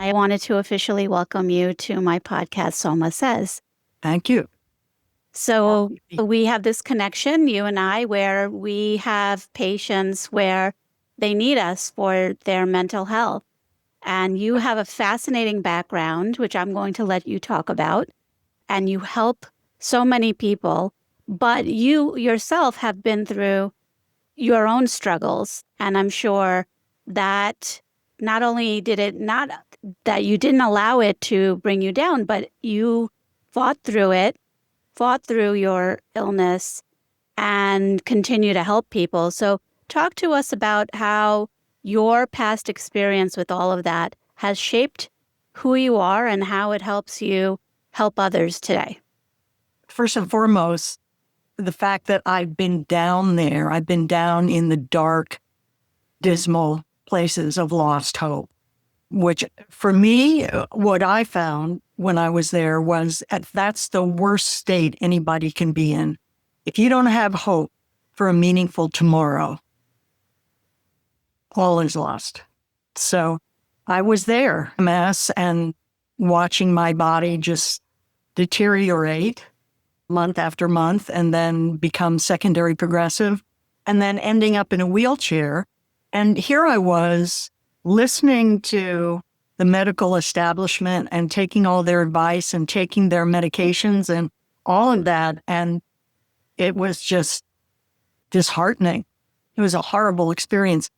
I wanted to officially welcome you to my podcast, Soma Says. Thank you. So we have this connection, you and I, where we have patients where they need us for their mental health. And you have a fascinating background, which I'm going to let you talk about. And you help so many people, but you yourself have been through your own struggles. And I'm sure that not only did it not, that you didn't allow it to bring you down, but you fought through it, fought through your illness, and continue to help people. So talk to us about how your past experience with all of that has shaped who you are and how it helps you help others today. First and foremost, the fact that I've been down there, I've been down in the dark, dismal places of lost hope, which for me, what I found when I was there was that's the worst state anybody can be in. If you don't have hope for a meaningful tomorrow, all is lost. So I was there, a mess, and watching my body just deteriorate month after month and then become secondary progressive and then ending up in a wheelchair. And here I was listening to the medical establishment and taking all their advice and taking their medications and all of that. And it was just disheartening. It was a horrible experience.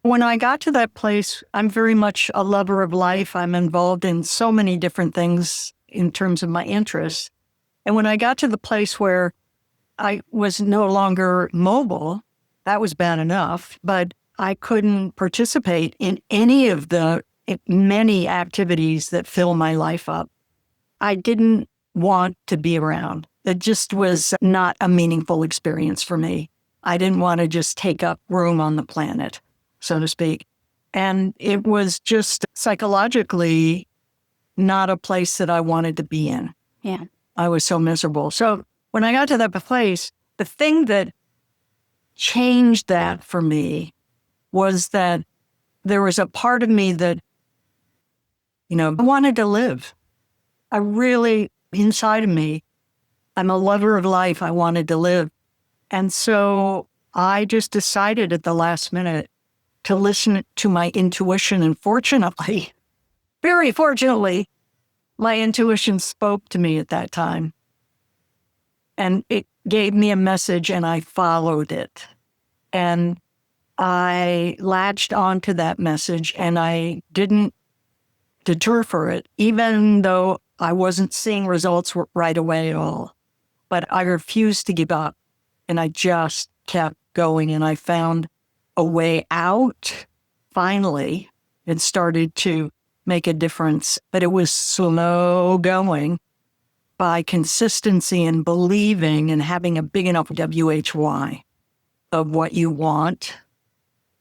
When I got to that place, I'm very much a lover of life. I'm involved in so many different things in terms of my interests. And when I got to the place where I was no longer mobile, that was bad enough, but I couldn't participate in any of the many activities that fill my life up. I didn't want to be around. It just was not a meaningful experience for me. I didn't want to just take up room on the planet, so to speak. And it was just psychologically not a place that I wanted to be in. Yeah. I was so miserable. So when I got to that place, the thing that changed that for me was that there was a part of me that, wanted to live. I really, inside of me, I'm a lover of life. I wanted to live. And so I just decided at the last minute to listen to my intuition. And fortunately, very fortunately, my intuition spoke to me at that time. And it gave me a message and I followed it. And I latched onto that message and I didn't deter for it, even though I wasn't seeing results right away at all. But I refused to give up and I just kept going and I found a way out. Finally, it started to make a difference, but it was slow going. By consistency and believing and having a big enough WHY of what you want,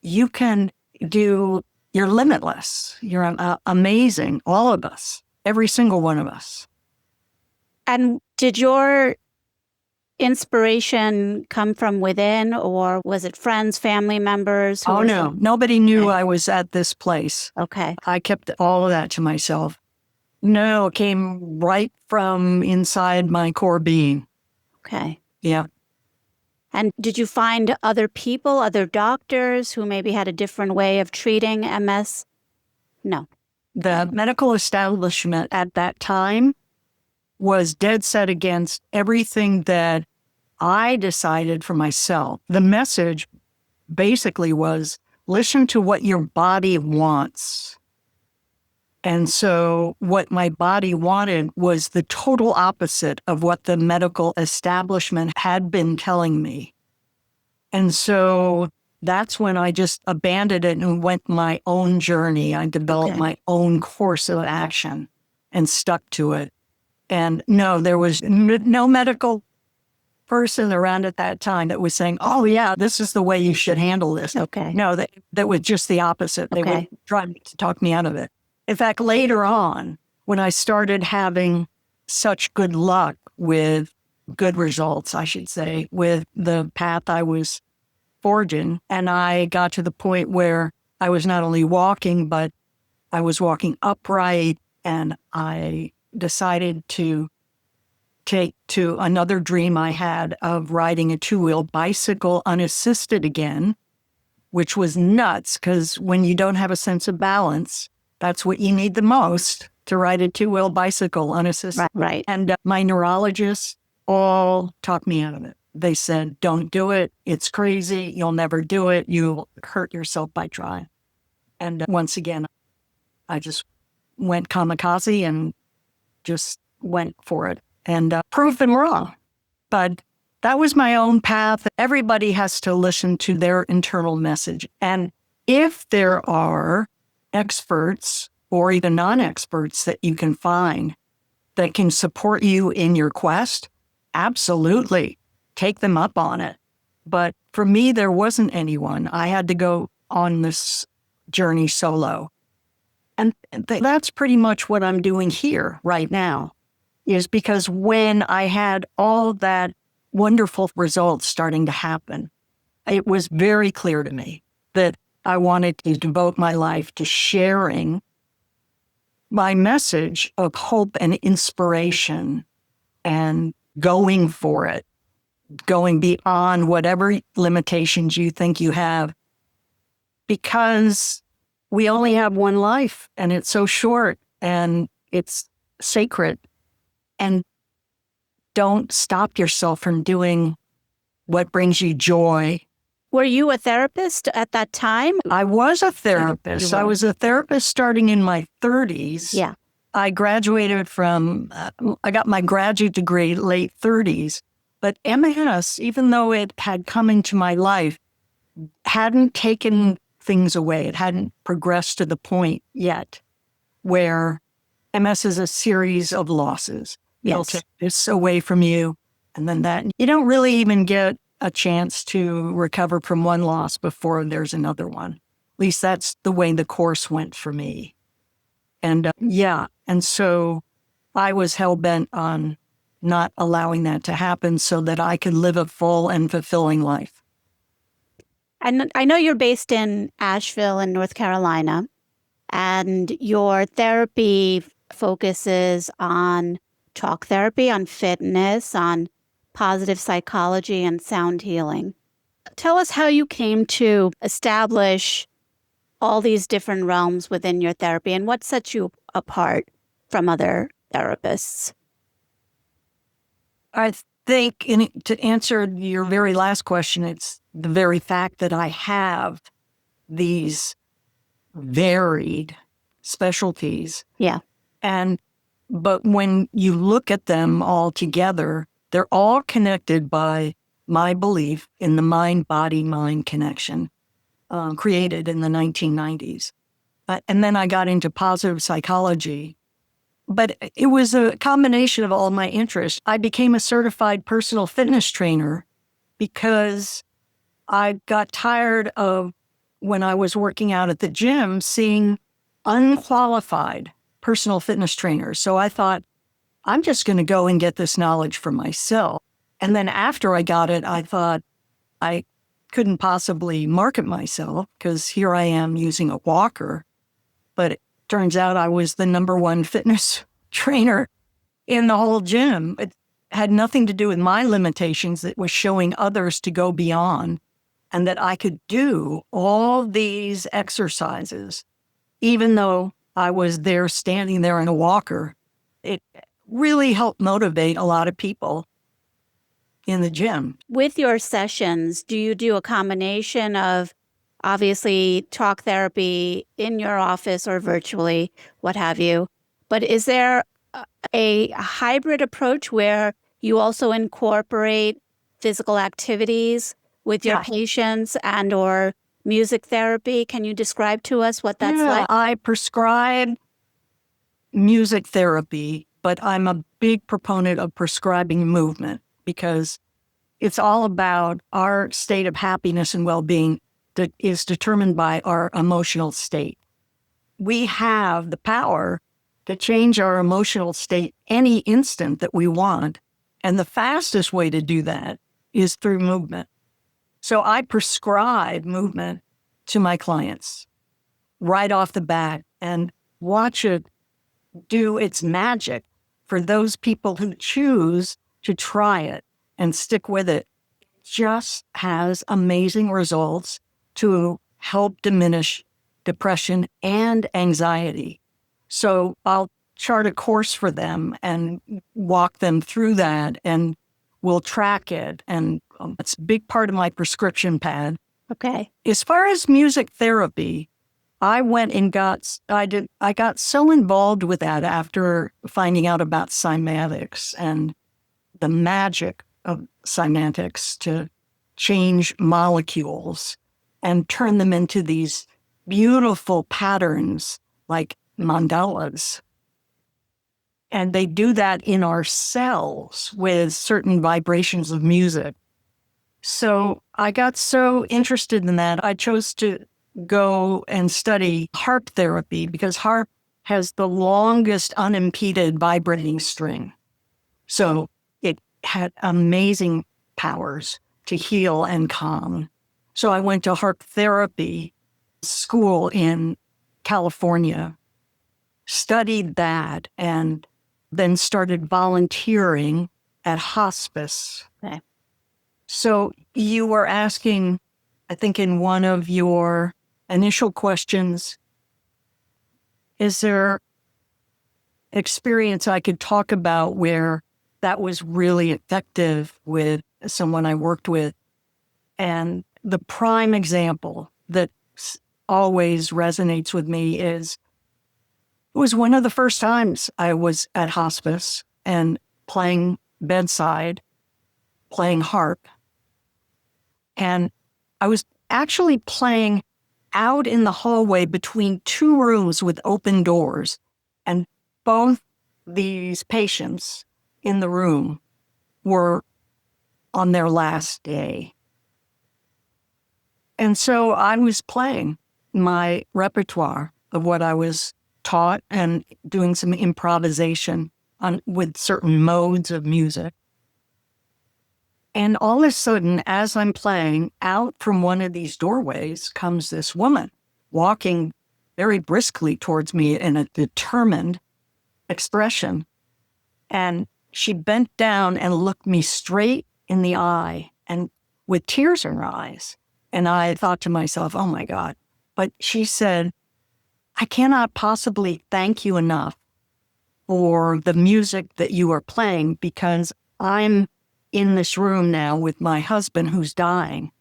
you can do, you're limitless. You're amazing, all of us, every single one of us. And did your inspiration come from within, or was it friends, family members? Oh, no. Nobody knew I was at this place. Okay. I kept all of that to myself. No, it came right from inside my core being. Okay. Yeah. And did you find other people, other doctors who maybe had a different way of treating MS? No. The medical establishment at that time was dead set against everything that I decided for myself. The message basically was, listen to what your body wants. And so what my body wanted was the total opposite of what the medical establishment had been telling me. And so that's when I just abandoned it and went my own journey. I developed my own course of action and stuck to it. And no, there was no medical person around at that time that was saying, oh, yeah, this is the way you should handle this. Okay. No, that was just the opposite. They were trying to talk me out of it. In fact, later on, when I started having such good luck with good results, I should say, with the path I was forging, and I got to the point where I was not only walking, but I was walking upright, and I decided to take to another dream I had of riding a two-wheel bicycle unassisted again, which was nuts because when you don't have a sense of balance, that's what you need the most, to ride a two-wheel bicycle unassisted. Right. And my neurologists all talked me out of it. They said, don't do it. It's crazy. You'll never do it. You'll hurt yourself by trying. And once again, I just went kamikaze and just went for it and proved them wrong. But that was my own path. Everybody has to listen to their internal message. And if there are experts or even non-experts that you can find that can support you in your quest, absolutely take them up on it. But for me, there wasn't anyone. I had to go on this journey solo. And that's pretty much what I'm doing here right now, is because when I had all that wonderful results starting to happen, it was very clear to me that I wanted to devote my life to sharing my message of hope and inspiration and going for it, going beyond whatever limitations you think you have, because we only have one life and it's so short and it's sacred. And don't stop yourself from doing what brings you joy. Were you a therapist at that time? I was a therapist. I was a therapist starting in my 30s. Yeah. I graduated from, I got my graduate degree late 30s. But MS, even though it had come into my life, hadn't taken things away. It hadn't progressed to the point yet where MS is a series of losses. It'll Yes. take this away from you, and then that. You don't really even get a chance to recover from one loss before there's another one. At least that's the way the course went for me. And and so I was hell-bent on not allowing that to happen so that I could live a full and fulfilling life. And I know you're based in Asheville in North Carolina, and your therapy focuses on talk therapy, on fitness, on positive psychology, and sound healing. Tell us how you came to establish all these different realms within your therapy and what sets you apart from other therapists. I think to answer your very last question, it's the very fact that I have these varied specialties. Yeah. But when you look at them all together, they're all connected by my belief in the mind-body-mind connection created in the 1990s. And then I got into positive psychology. But it was a combination of all my interests. I became a certified personal fitness trainer because I got tired of, when I was working out at the gym, seeing unqualified personal fitness trainers. So I thought, I'm just going to go and get this knowledge for myself. And then after I got it, I thought I couldn't possibly market myself because here I am using a walker. But it turns out I was the number one fitness trainer in the whole gym. It had nothing to do with my limitations. It was showing others to go beyond and that I could do all these exercises, even though I was there standing there in a walker. It really helped motivate a lot of people in the gym. With your sessions, do you do a combination of obviously talk therapy in your office or virtually, what have you? But is there a hybrid approach where you also incorporate physical activities with your patients and or music therapy? Can you describe to us what that's like? I prescribe music therapy, but I'm a big proponent of prescribing movement because it's all about our state of happiness and well-being that is determined by our emotional state. We have the power to change our emotional state any instant that we want. And the fastest way to do that is through movement. So I prescribe movement to my clients right off the bat. And watch it do its magic for those people who choose to try it and stick with it. Just has amazing results to help diminish depression and anxiety. So I'll chart a course for them and walk them through that, and we'll track it. And it's a big part of my prescription pad. Okay. As far as music therapy, I went and I got so involved with that after finding out about cymatics and the magic of cymatics to change molecules and turn them into these beautiful patterns like mandalas. And they do that in our cells with certain vibrations of music. So I got so interested in that, I chose to go and study harp therapy because harp has the longest unimpeded vibrating string. So it had amazing powers to heal and calm. So I went to harp therapy school in California, studied that, and then started volunteering at hospice. Okay. So you were asking, I think in one of your initial questions, is there experience I could talk about where that was really effective with someone I worked with? And the prime example that always resonates with me is it was one of the first times I was at hospice and playing bedside, playing harp. And I was actually playing out in the hallway between two rooms with open doors. And both these patients in the room were on their last day. And so I was playing my repertoire of what I was taught and doing some improvisation with certain modes of music. And all of a sudden, as I'm playing, out from one of these doorways comes this woman walking very briskly towards me in a determined expression. And she bent down and looked me straight in the eye and with tears in her eyes. And I thought to myself, oh my God. But she said, I cannot possibly thank you enough for the music that you are playing because I'm in this room now with my husband who's dying.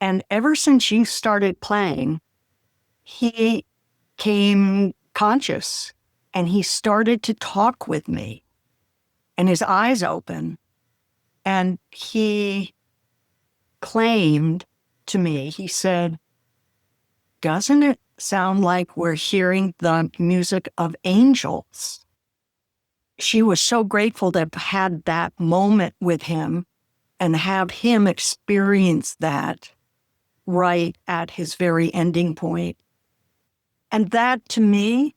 And ever since you started playing, he came conscious and he started to talk with me and his eyes open. And he claimed to me, he said, doesn't it sound like we're hearing the music of angels? She was so grateful to have had that moment with him and have him experience that right at his very ending point. And that, to me,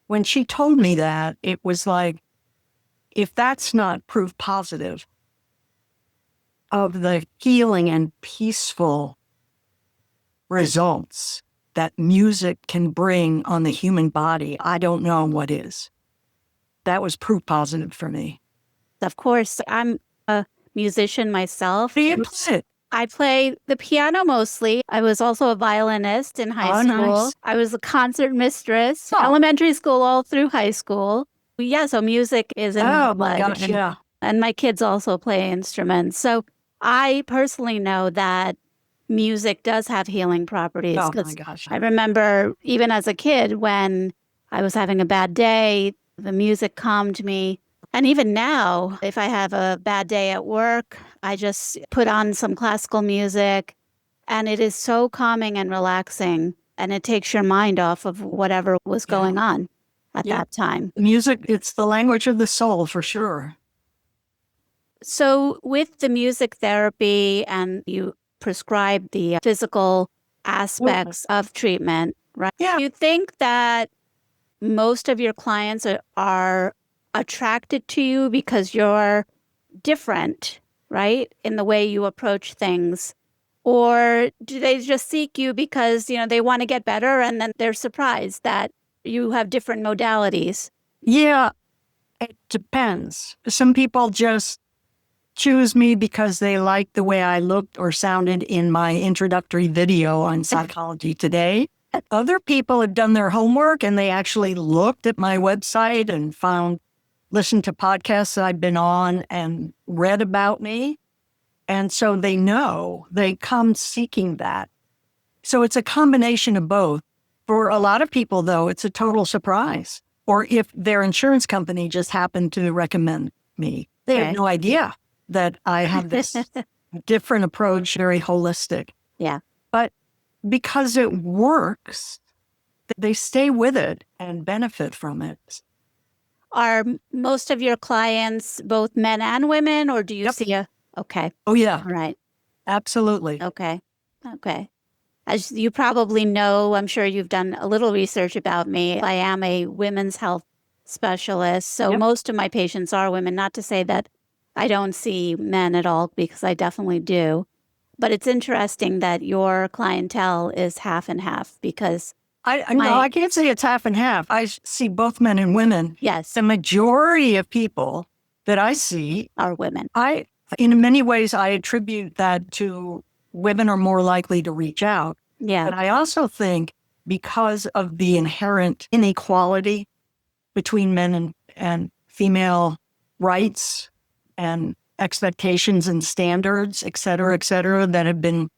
when she told me that, it was like, if that's not proof positive of the healing and peaceful results that music can bring on the human body, I don't know what is. That was proof positive for me. Of course, I'm a musician myself. Do you play it? I play the piano mostly. I was also a violinist in high school. Nice. I was a concert mistress, Oh. elementary school all through high school. Yeah, so music is in my Oh my blood. gosh, yeah. And my kids also play instruments. So I personally know that music does have healing properties. Oh 'Cause my gosh. I remember even as a kid when I was having a bad day, the music calmed me. And even now, if I have a bad day at work, I just put on some classical music and it is so calming and relaxing. And it takes your mind off of whatever was going on at that time. Music, it's the language of the soul for sure. So with the music therapy and you prescribe the physical aspects of treatment, right? Yeah. You think that most of your clients are attracted to you because you're different, right? In the way you approach things. Or do they just seek you because, they want to get better and then they're surprised that you have different modalities? Yeah, it depends. Some people just choose me because they like the way I looked or sounded in my introductory video on Psychology Today. Other people have done their homework and they actually looked at my website and listened to podcasts that I've been on and read about me. And so they know, they come seeking that. So it's a combination of both. For a lot of people, though, it's a total surprise. Or if their insurance company just happened to recommend me, they have no idea that I have this different approach, very holistic. Yeah. But because it works, they stay with it and benefit from it. Are most of your clients both men and women, or do you Yep. see okay. Oh, yeah. All right. Absolutely. Okay. As you probably know, I'm sure you've done a little research about me. I am a women's health specialist. So most of my patients are women, not to say that I don't see men at all, because I definitely do. But it's interesting that your clientele is half and half, because I can't say it's half and half. I see both men and women. yes, The majority of people that I see are women. In many ways, I attribute that to women are more likely to reach out. Yeah. But I also think because of the inherent inequality between men and female rights and expectations and standards, et cetera, that have been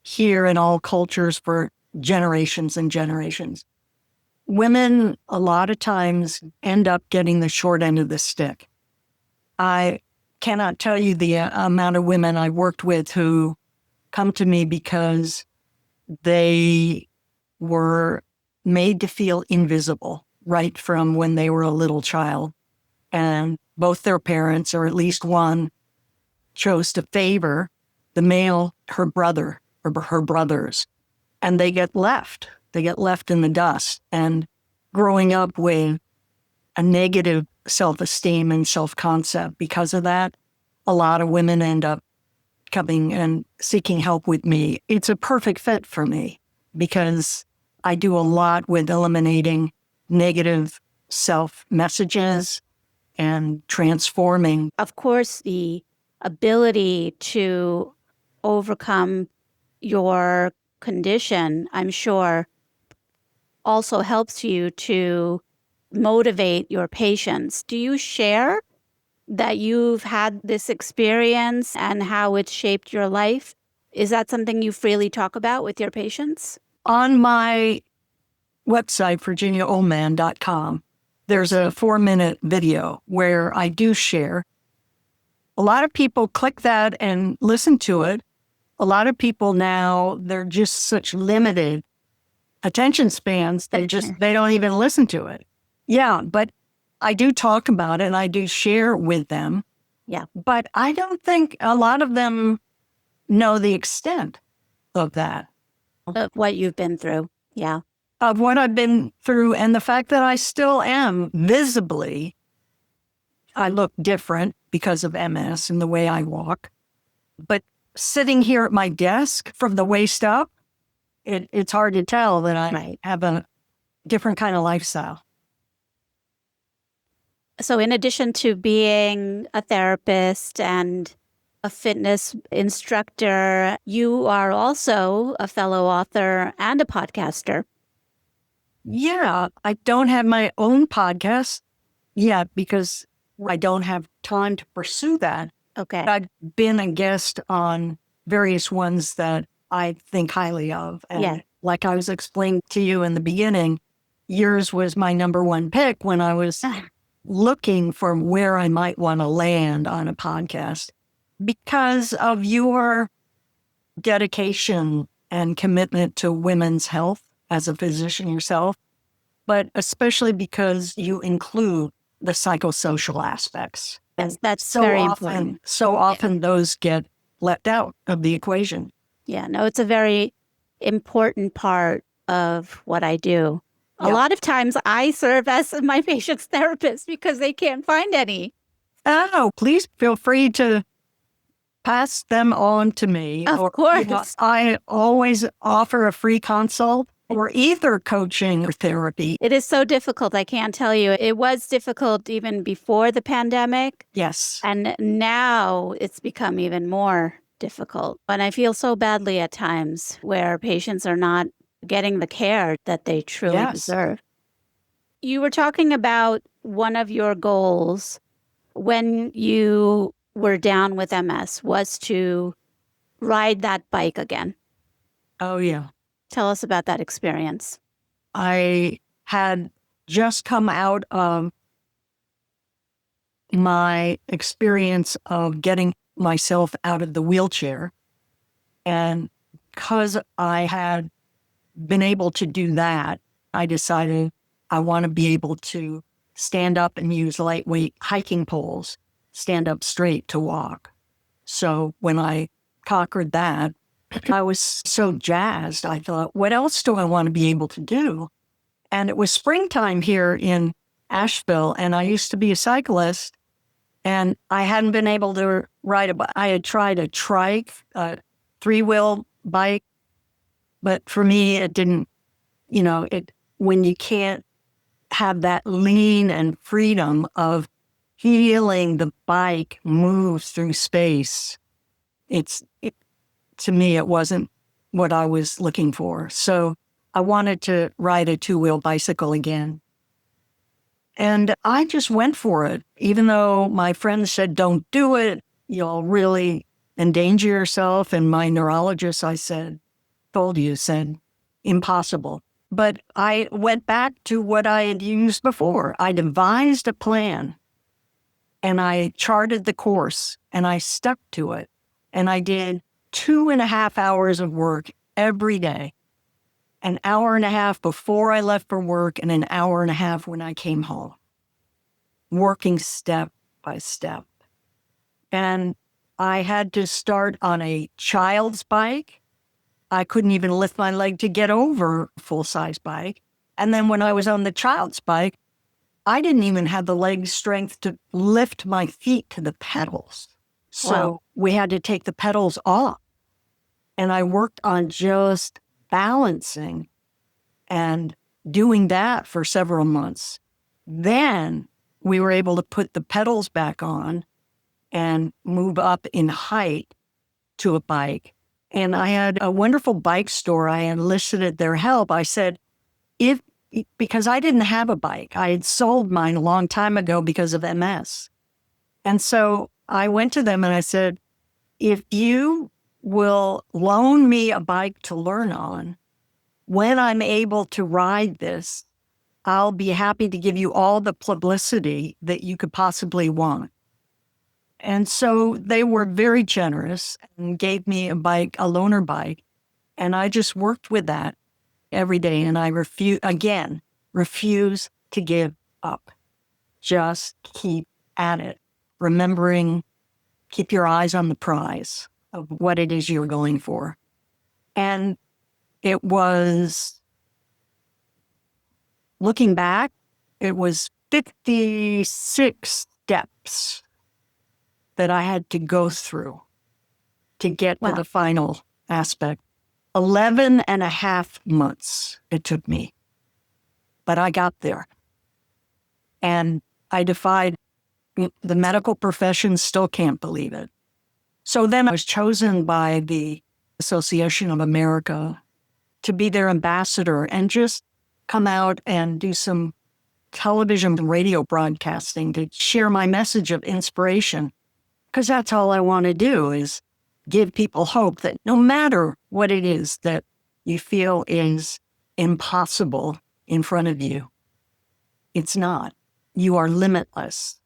here in all cultures for generations and generations. Women, a lot of times, end up getting the short end of the stick. I cannot tell you the amount of women I worked with who come to me because they were made to feel invisible right from when they were a little child. And both their parents, or at least one, chose to favor the male, her brother, or her brothers. And they get left. They get left in the dust. And growing up with a negative self-esteem and self-concept because of that, a lot of women end up coming and seeking help with me. It's a perfect fit for me because I do a lot with eliminating negative self-messages and transforming. Of course, the ability to overcome your condition, I'm sure, also helps you to motivate your patients. Do you share that you've had this experience and how it's shaped your life? Is that something you freely talk about with your patients? On my website, virginiaoman.com, there's a 4-minute video where I do share. A lot of people click that and listen to it. A lot of people now, they're just such limited attention spans, they don't even listen to it. Yeah, but I do talk about it and I do share with them. Yeah. But I don't think a lot of them know the extent of that. Of what you've been through. Yeah. Of what I've been through and the fact that I still am visibly, I look different because of MS and the way I walk. But sitting here at my desk from the waist up, it's hard to tell that I have a different kind of lifestyle. So in addition to being a therapist and a fitness instructor, you are also a fellow author and a podcaster. Yeah, I don't have my own podcast yet because I don't have time to pursue that. Okay. I've been a guest on various ones that I think highly of. And like I was explaining to you in the beginning, yours was my number one pick when I was looking for where I might want to land on a podcast because of your dedication and commitment to women's health as a physician yourself, but especially because you include the psychosocial aspects. Yes, that's so very often, important. So often those get left out of the equation. Yeah, no, it's a very important part of what I do. A lot of times I serve as my patient's therapist because they can't find any. Oh, please feel free to pass them on to me. Of course. I always offer a free consult or either coaching or therapy. It is so difficult. I can't tell you. It was difficult even before the pandemic. Yes. And now it's become even more difficult. And I feel so badly at times where patients are not getting the care that they truly Yes. deserve. You were talking about one of your goals when you were down with MS was to ride that bike again. Oh, yeah. Tell us about that experience. I had just come out of my experience of getting myself out of the wheelchair. And because I had been able to do that, I decided I want to be able to stand up and use lightweight hiking poles, stand up straight to walk. So when I conquered that, I was so jazzed. I thought, what else do I want to be able to do? And it was springtime here in Asheville, and I used to be a cyclist, and I hadn't been able to ride a bike. I had tried a trike, a three-wheel bike, but for me, it didn't, when you can't have that lean and freedom of feeling the bike move through space, to me, it wasn't what I was looking for. So I wanted to ride a two-wheel bicycle again. And I just went for it, even though my friends said, don't do it. You'll really endanger yourself. And my neurologist, said, impossible. But I went back to what I had used before. I devised a plan and I charted the course and I stuck to it. And I did 2.5 hours of work every day, an hour and a half before I left for work and an hour and a half when I came home, working step by step. And I had to start on a child's bike. I couldn't even lift my leg to get over a full-size bike. And then when I was on the child's bike, I didn't even have the leg strength to lift my feet to the pedals. So we had to take the pedals off. And I worked on just balancing and doing that for several months. Then we were able to put the pedals back on and move up in height to a bike. And I had a wonderful bike store. I enlisted their help. I said, because I didn't have a bike. I had sold mine a long time ago because of MS. And so I went to them and I said, if you will loan me a bike to learn on, when I'm able to ride this, I'll be happy to give you all the publicity that you could possibly want. And so they were very generous and gave me a bike, a loaner bike. And I just worked with that every day. And I refuse to give up. Just keep at it. Remembering, keep your eyes on the prize of what it is you're going for. And it was, looking back, it was 56 steps that I had to go through to get to the final aspect. 11.5 months it took me, but I got there. And I defied the medical profession, still can't believe it. So then I was chosen by the Association of America to be their ambassador and just come out and do some television and radio broadcasting to share my message of inspiration. Because that's all I want to do is give people hope that no matter what it is that you feel is impossible in front of you, it's not. You are limitless.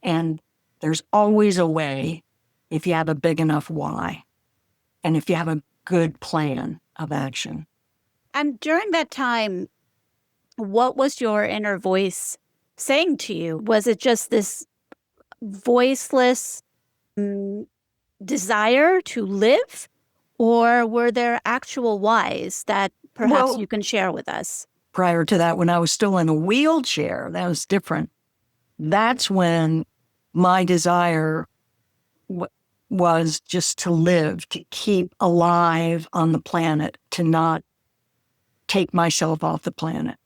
And there's always a way if you have a big enough why and if you have a good plan of action. And during that time, what was your inner voice saying to you? Was it just this voiceless desire to live? Or were there actual whys that perhaps you can share with us? Prior to that, when I was still in a wheelchair, that was different. That's when my desire was just to live, to keep alive on the planet, to not take myself off the planet.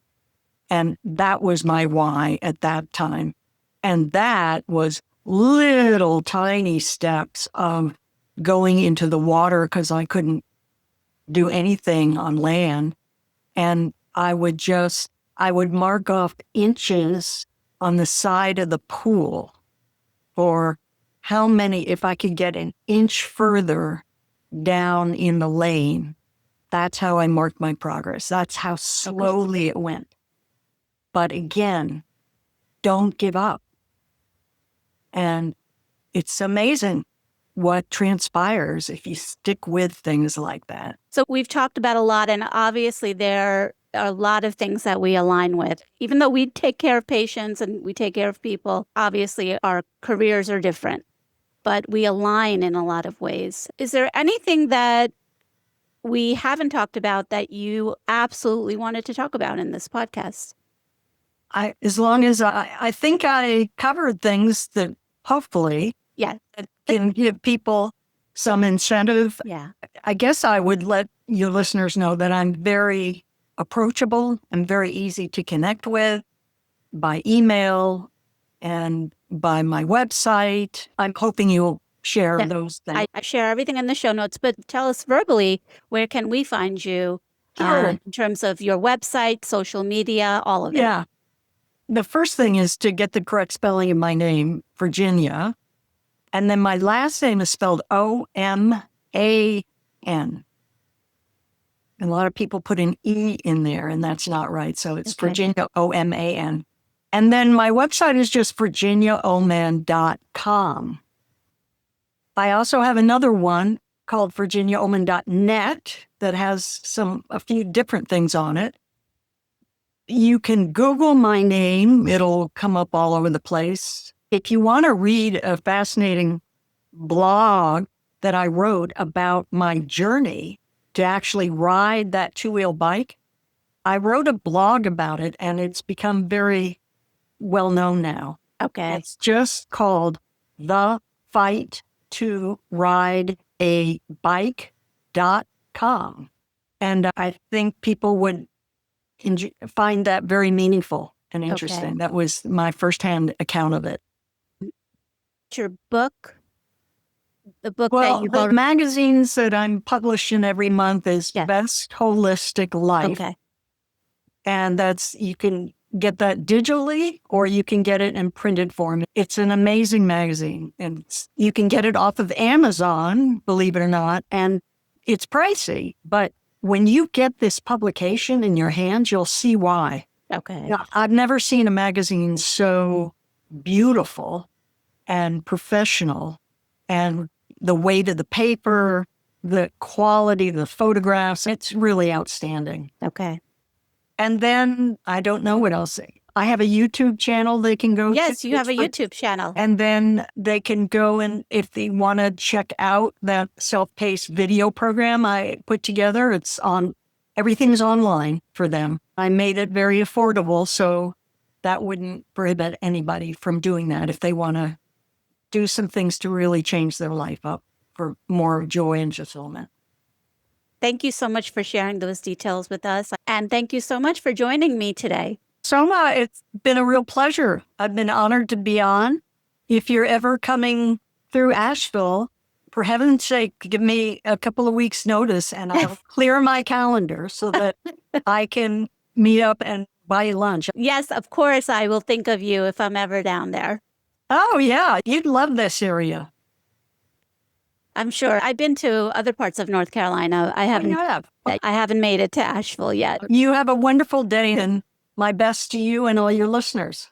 And that was my why at that time. And that was little tiny steps of going into the water because I couldn't do anything on land. And I would mark off inches on the side of the pool for how many, if I could get an inch further down in the lane. That's how I marked my progress. That's how slowly it went. But again, don't give up. And it's amazing what transpires if you stick with things like that. So we've talked about a lot, and obviously there are a lot of things that we align with. Even though we take care of patients and we take care of people, obviously our careers are different, but we align in a lot of ways. Is there anything that we haven't talked about that you absolutely wanted to talk about in this podcast? As long as I think I covered things that hopefully can give people some incentive. Yeah. I guess I would let your listeners know that I'm very approachable and very easy to connect with by email and by my website. I'm hoping you'll share those things. I share everything in the show notes, but tell us verbally, where can we find you in terms of your website, social media, all of it? Yeah. The first thing is to get the correct spelling of my name, Virginia. And then my last name is spelled Oman. And a lot of people put an E in there, and that's not right. So it's Virginia, Oman. And then my website is just virginiaoman.com. I also have another one called virginiaoman.net that has a few different things on it. You can Google my name. It'll come up all over the place. If you want to read a fascinating blog that I wrote about my journey to actually ride that two-wheel bike, I wrote a blog about it, and it's become very well known now. Okay. It's just called The Fight to Ride a Bike.com. And I think people would find that very meaningful and interesting. Okay. That was my firsthand account of it. Your book, the book Well, that you the magazines that I'm publishing every month is Best Holistic Life. Okay. And you can get that digitally or you can get it in printed form. It's an amazing magazine, and you can get it off of Amazon, believe it or not, and it's pricey. But when you get this publication in your hands, you'll see why. Okay. Now, I've never seen a magazine so beautiful and professional, and the weight of the paper, the quality of the photographs, it's really outstanding. Okay. And then I don't know what else. I have a YouTube channel they can go to. Yes, you have a YouTube channel. And then they can go and if they want to check out that self-paced video program I put together, everything's online for them. I made it very affordable, so that wouldn't prohibit anybody from doing that if they want to do some things to really change their life up for more joy and fulfillment. Thank you so much for sharing those details with us. And thank you so much for joining me today. Soma, it's been a real pleasure. I've been honored to be on. If you're ever coming through Asheville, for heaven's sake, give me a couple of weeks' notice and I'll clear my calendar so that I can meet up and buy you lunch. Yes, of course, I will think of you if I'm ever down there. Oh, yeah. You'd love this area. I'm sure. I've been to other parts of North Carolina. I haven't made it to Asheville yet. You have a wonderful day, and my best to you and all your listeners.